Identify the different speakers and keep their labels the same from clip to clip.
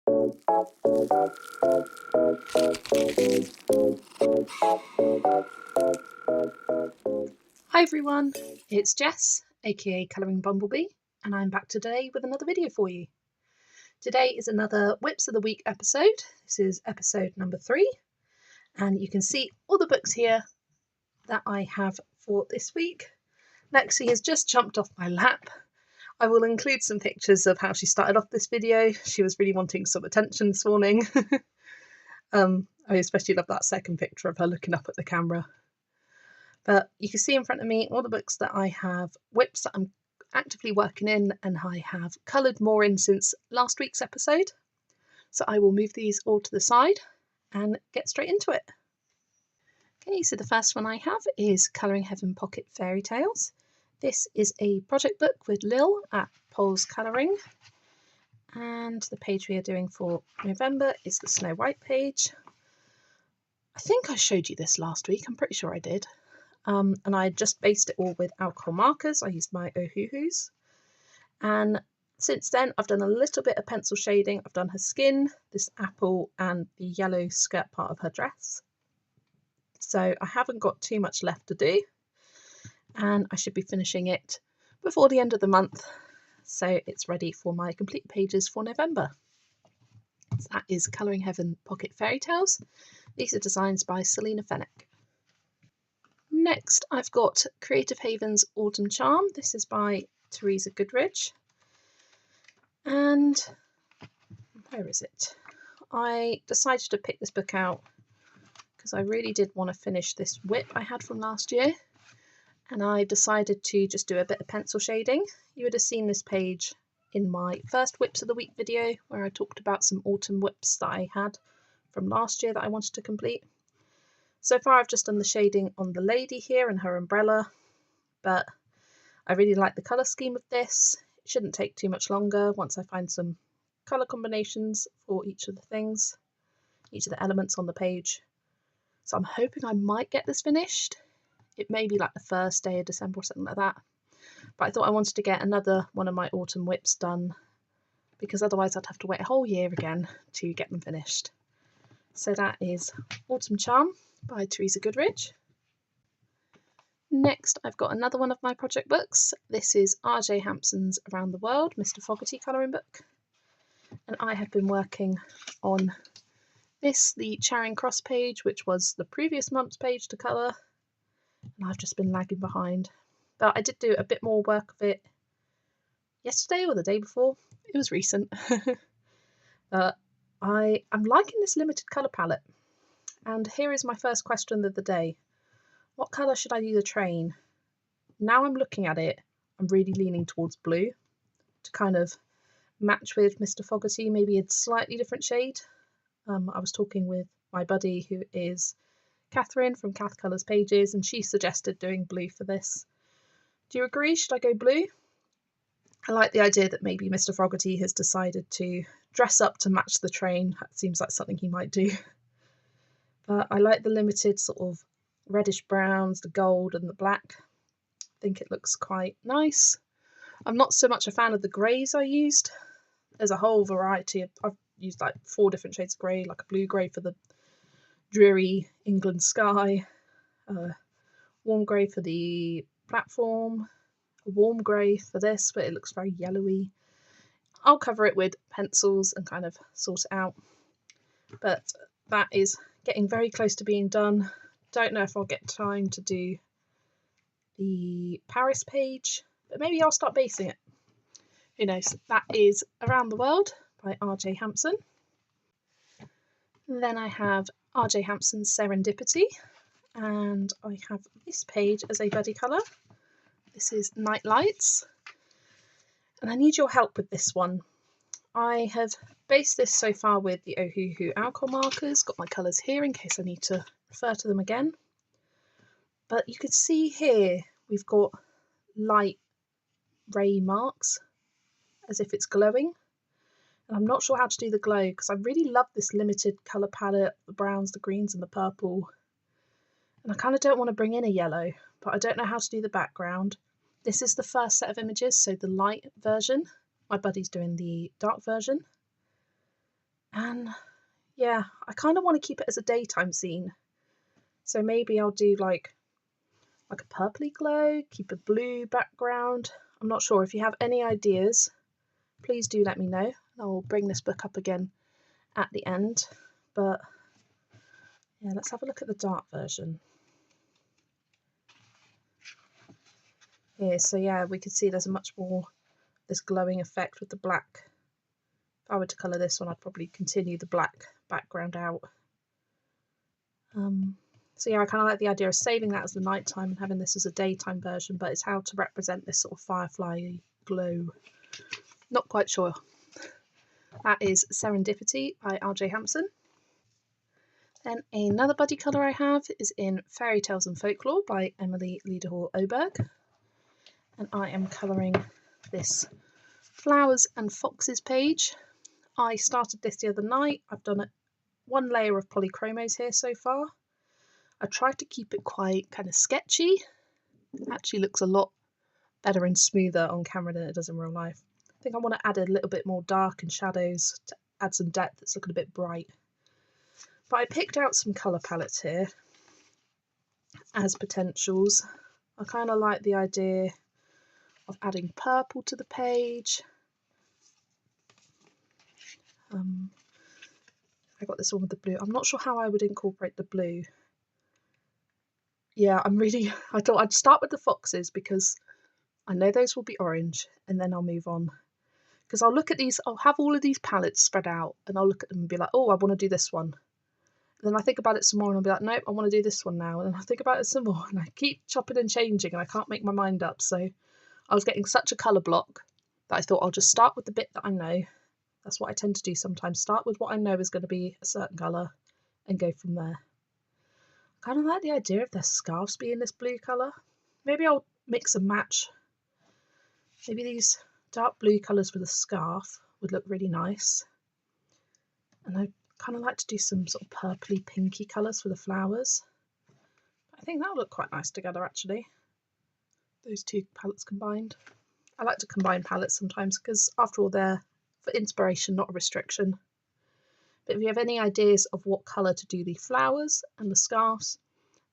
Speaker 1: Hi everyone, it's Jess, aka Colouring Bumblebee, and I'm back today with another video for you. Today is another Whips of the Week episode. This is episode number 3, and you can see all the books here that I have for this week. Lexi has just jumped off my lap. I will include some pictures of how she started off this video. She was really wanting some attention this morning. I especially love that second picture of her looking up at the camera. But you can see in front of me all the books that I have whips that I'm actively working in, and I have coloured more in since last week's episode. So I will move these all to the side and get straight into it. Okay, so the first one I have is Colouring Heaven Pocket Fairy Tales. This is a project book with Lil at Poles Colouring. And the page we are doing for November is the Snow White page. I think I showed you this last week, I'm pretty sure I did. And I just based it all with alcohol markers. I used my Ohuhus. And since then, I've done a little bit of pencil shading. I've done her skin, this apple, and the yellow skirt part of her dress. So I haven't got too much left to do. And I should be finishing it before the end of the month. So it's ready for my complete pages for November. So that is Colouring Heaven Pocket Fairy Tales. These are designs by Selena Fennick. Next, I've got Creative Haven's Autumn Charm. This is by Teresa Goodridge. And where is it? I decided to pick this book out because I really did want to finish this whip I had from last year. And I decided to just do a bit of pencil shading. You would have seen this page in my first Whips of the Week video where I talked about some autumn whips that I had from last year that I wanted to complete. So far I've just done the shading on the lady here and her umbrella, but I really like the colour scheme of this. It shouldn't take too much longer once I find some colour combinations for each of the things, each of the elements on the page. So I'm hoping I might get this finished. It may be like the first day of December or something like that. But I thought I wanted to get another one of my autumn whips done because otherwise I'd have to wait a whole year again to get them finished. So that is Autumn Charm by Teresa Goodridge. Next, I've got another one of my project books. This is R.J. Hampson's Around the World, Mr. Fogarty colouring book. And I have been working on this, the Charing Cross page, which was the previous month's page to colour. And I've just been lagging behind. But I did do a bit more work of it yesterday or the day before. It was recent. I'm liking this limited colour palette. And here is my first question of the day. What colour should I do the train? Now I'm looking at it, I'm really leaning towards blue to kind of match with Mr. Fogarty, maybe a slightly different shade. I was talking with my buddy who is Catherine from Cath Colours Pages, and she suggested doing blue for this. Do you agree? Should I go blue? I like the idea that maybe Mr. Fogarty has decided to dress up to match the train. That seems like something he might do. But I like the limited sort of reddish browns, the gold and the black. I think it looks quite nice. I'm not so much a fan of the greys I used. There's a whole variety of, I've used like 4 different shades of grey, like a blue grey for the dreary England sky, warm grey for the platform, a warm grey for this, but it looks very yellowy. I'll cover it with pencils and kind of sort it out. But that is getting very close to being done. Don't know if I'll get time to do the Paris page, but maybe I'll start basing it. Who knows? That is Around the World by R.J. Hampson. Then I have R.J. Hampson's Serendipity, and I have this page as a buddy colour. This is Night Lights, and I need your help with this one. I have based this so far with the Ohuhu alcohol markers, got my colours here in case I need to refer to them again. But you can see here we've got light ray marks as if it's glowing. And I'm not sure how to do the glow because I really love this limited colour palette, the browns, the greens and the purple. And I kind of don't want to bring in a yellow, but I don't know how to do the background. This is the first set of images, so the light version. My buddy's doing the dark version. And yeah, I kind of want to keep it as a daytime scene. So maybe I'll do like a purpley glow, keep a blue background. I'm not sure. If you have any ideas, please do let me know. I'll bring this book up again at the end. But yeah, let's have a look at the dark version. Here, so yeah, we can see there's a much more this glowing effect with the black. If I were to colour this one, I'd probably continue the black background out. So yeah, I kind of like the idea of saving that as the nighttime and having this as a daytime version, but it's how to represent this sort of firefly glow. Not quite sure. That is Serendipity by R.J. Hampson. Then another buddy colour I have is in Fairy Tales and Folklore by Emily Liederhall Oberg. And I am colouring this Flowers and Foxes page. I started this the other night. I've done one layer of polychromos here so far. I tried to keep it quite kind of sketchy. It actually looks a lot better and smoother on camera than it does in real life. I think I want to add a little bit more dark and shadows to add some depth. It's looking a bit bright. But I picked out some colour palettes here as potentials. I kind of like the idea of adding purple to the page. I got this one with the blue. I'm not sure how I would incorporate the blue. Yeah, I thought I'd start with the foxes because I know those will be orange, and then I'll move on. Because I'll look at these, I'll have all of these palettes spread out, and I'll look at them and be like, oh, I want to do this one. And then I think about it some more, and I'll be like, nope, I want to do this one now. And then I think about it some more, and I keep chopping and changing, and I can't make my mind up. So I was getting such a colour block that I thought I'll just start with the bit that I know. That's what I tend to do sometimes. Start with what I know is going to be a certain colour and go from there. I kind of like the idea of their scarves being this blue colour. Maybe I'll mix and match. Maybe these dark blue colours with a scarf would look really nice. And I kind of like to do some sort of purpley pinky colours for the flowers. I think that would look quite nice together actually. Those two palettes combined. I like to combine palettes sometimes because after all they're for inspiration, not a restriction. But if you have any ideas of what colour to do the flowers and the scarves,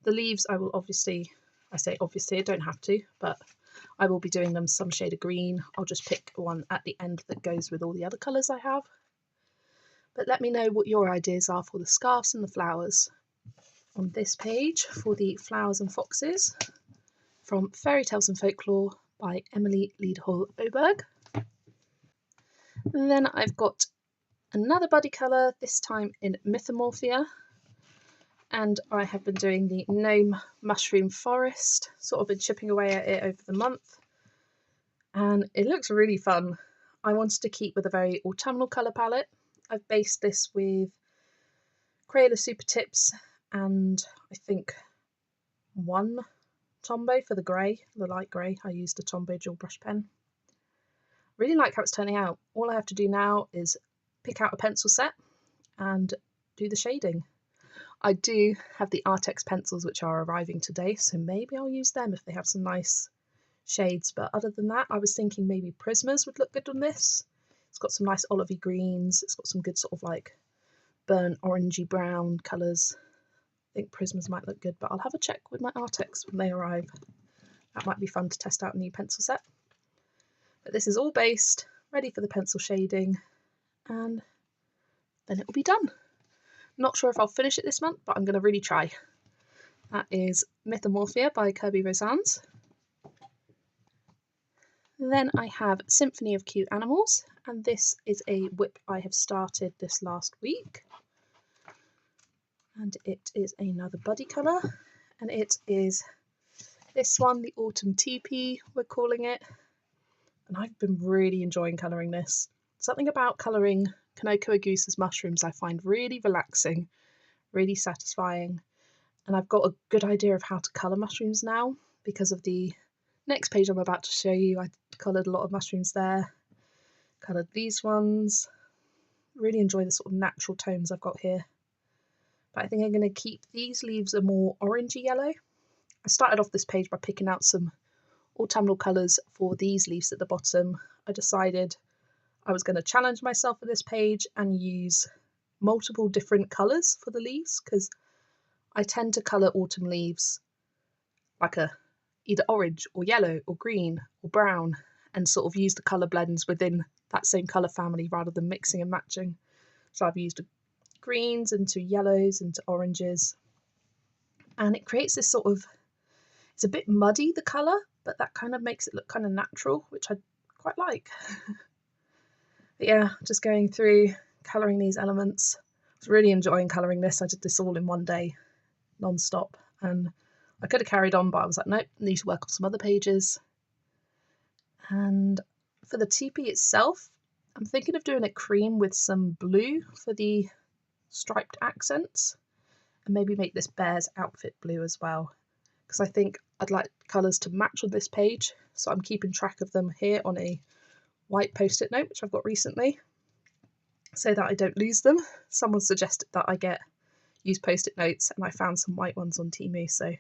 Speaker 1: the leaves I will obviously, I say obviously, I don't have to, but I will be doing them some shade of green. I'll just pick one at the end that goes with all the other colours I have. But let me know what your ideas are for the scarves and the flowers on this page for the Flowers and Foxes from Fairy Tales and Folklore by Emily Liederhall Oberg. And then I've got another buddy colour, this time in Mythomorphia. And I have been doing the Gnome Mushroom Forest, sort of been chipping away at it over the month. And it looks really fun. I wanted to keep with a very autumnal colour palette. I've based this with Crayola Super Tips and I think one Tombow for the grey, the light grey. I used a Tombow dual brush pen. Really like how it's turning out. All I have to do now is pick out a pencil set and do the shading. I do have the Artex pencils which are arriving today, so maybe I'll use them if they have some nice shades. But other than that, I was thinking maybe Prismas would look good on this. It's got some nice olivey greens. It's got some good sort of like burnt orangey brown colours. I think Prismas might look good, but I'll have a check with my Artex when they arrive. That might be fun to test out a new pencil set. But this is all based, ready for the pencil shading, and then it will be done. Not sure if I'll finish it this month, but I'm going to really try. That is Mythomorphia by Kirby Rosannes. Then I have Symphony of Cute Animals, and this is a whip I have started this last week. And it is another buddy colour, and it is this one, the Autumn Teepee, we're calling it. And I've been really enjoying colouring this. Something about colouring Kanoko Agusa's mushrooms I find really relaxing, really satisfying. And I've got a good idea of how to colour mushrooms now because of the next page I'm about to show you. I coloured a lot of mushrooms there, coloured these ones. Really enjoy the sort of natural tones I've got here. But I think I'm going to keep these leaves a more orangey yellow. I started off this page by picking out some autumnal colours for these leaves at the bottom. I decided I was going to challenge myself for this page and use multiple different colours for the leaves, because I tend to colour autumn leaves like either orange or yellow or green or brown, and sort of use the colour blends within that same colour family rather than mixing and matching. So I've used greens into yellows into oranges, and it creates this sort of, it's a bit muddy, the colour, but that kind of makes it look kind of natural, which I quite like. But yeah, just going through colouring these elements. I was really enjoying colouring this. I did this all in one day, non-stop, and I could have carried on, but I was like, nope, I need to work on some other pages. And for the teepee itself, I'm thinking of doing it cream with some blue for the striped accents, and maybe make this bear's outfit blue as well, because I think I'd like colours to match on this page, so I'm keeping track of them here on a white post-it note, which I've got recently, so that I don't lose them. Someone suggested that I use post-it notes, and I found some white ones on Temu, so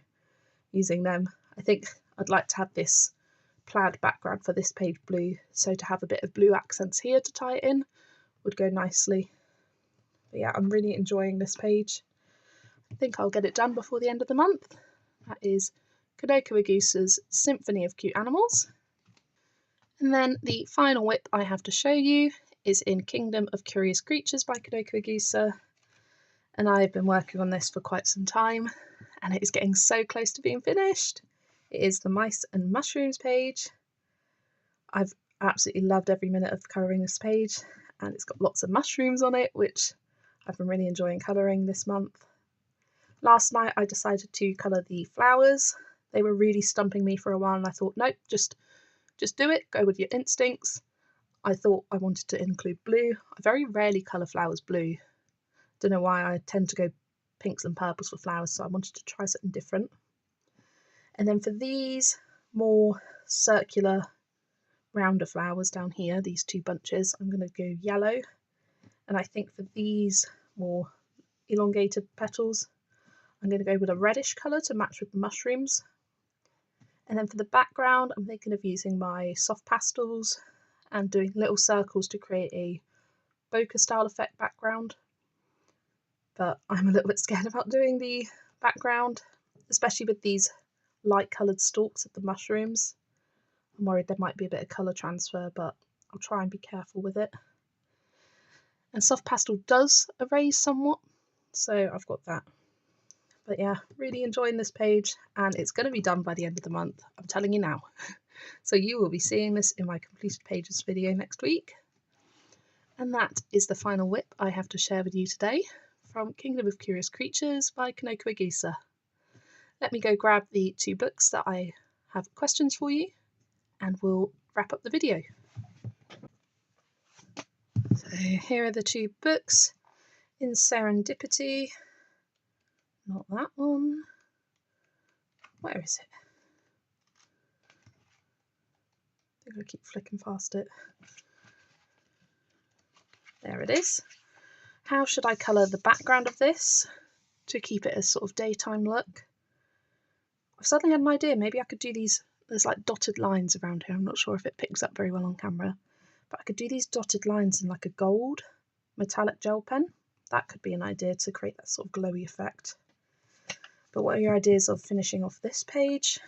Speaker 1: using them. I think I'd like to have this plaid background for this page blue, so to have a bit of blue accents here to tie it in would go nicely. But yeah, I'm really enjoying this page. I think I'll get it done before the end of the month. That is Kanoko Agusa's Symphony of Cute Animals. And then the final whip I have to show you is in Kingdom of Curious Creatures by Kanoko Agusa. And I've been working on this for quite some time, and it is getting so close to being finished. It is the Mice and Mushrooms page. I've absolutely loved every minute of colouring this page, and it's got lots of mushrooms on it, which I've been really enjoying colouring this month. Last night I decided to colour the flowers. They were really stumping me for a while, and I thought, nope, just do it, go with your instincts. I thought I wanted to include blue. I very rarely colour flowers blue. Don't know why, I tend to go pinks and purples for flowers, so I wanted to try something different. And then for these more circular, rounder flowers down here, these two bunches, I'm going to go yellow. And I think for these more elongated petals, I'm going to go with a reddish colour to match with the mushrooms. And then for the background, I'm thinking of using my soft pastels and doing little circles to create a bokeh style effect background. But I'm a little bit scared about doing the background, especially with these light coloured stalks of the mushrooms. I'm worried there might be a bit of colour transfer, but I'll try and be careful with it. And soft pastel does erase somewhat, so I've got that. But yeah, really enjoying this page, and it's going to be done by the end of the month, I'm telling you now. So you will be seeing this in my completed pages video next week. And that is the final whip I have to share with you today from Kingdom of Curious Creatures by Kanoko Agusa. Let me go grab the two books that I have questions for you, and we'll wrap up the video. So here are the two books in Serendipity. Not that one. Where is it? I think I keep flicking past it. There it is. How should I colour the background of this to keep it a sort of daytime look? I've suddenly had an idea. Maybe I could do these, there's like dotted lines around here. I'm not sure if it picks up very well on camera, but I could do these dotted lines in like a gold metallic gel pen. That could be an idea to create that sort of glowy effect. But what are your ideas of finishing off this page?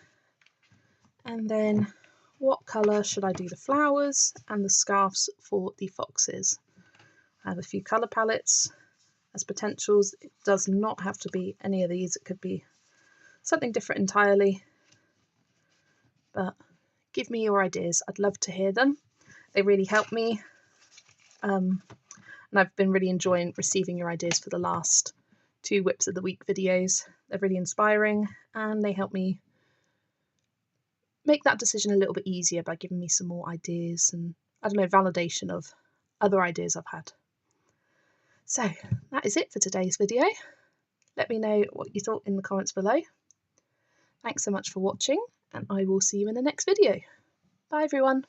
Speaker 1: And then what colour should I do the flowers and the scarves for the foxes? I have a few colour palettes as potentials. It does not have to be any of these. It could be something different entirely. But give me your ideas. I'd love to hear them. They really help me. And I've been really enjoying receiving your ideas for the last 2 Whips of the Week videos. They're really inspiring, and they help me make that decision a little bit easier by giving me some more ideas and, I don't know, validation of other ideas I've had. So that is it for today's video. Let me know what you thought in the comments below. Thanks so much for watching, and I will see you in the next video. Bye everyone.